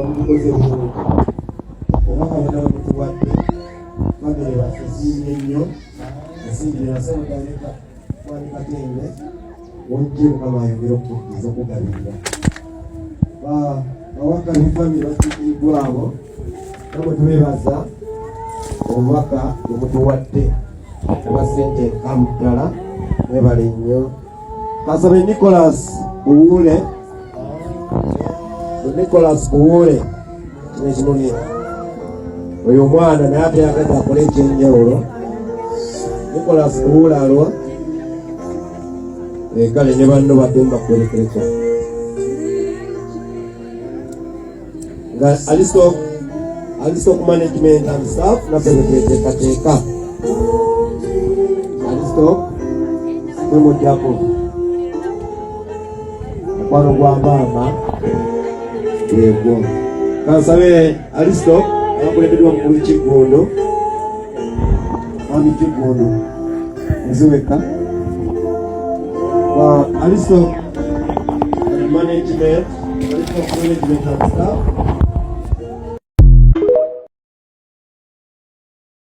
bamukoze bulungi omwaka bonna bamutuwadde famire basiimye nnyo asimbire basemutaleka mwani Katembe wojje Mukama ayongere okukkiza okugabirira bawaka bifamire basiikiddwabo namwe tubeebaza obubaka bwemutuwadde oba ssente enkamudala mwebale nnyo kasabe Nicholas Buwule n'ekimuli oyo omwana naye ate yagenda akole ekyenjawulo Nicholas Buwule alwa kale ne banno badde mubakwerekereko nga Alistock management and staff naffe betweteekateeka Alistock mwemujjako mukwano gwa maama yego kansabe Alistock abakulembeddwa mukulu Kiggondo Mami Kiggondo nziweka Alistock management and staff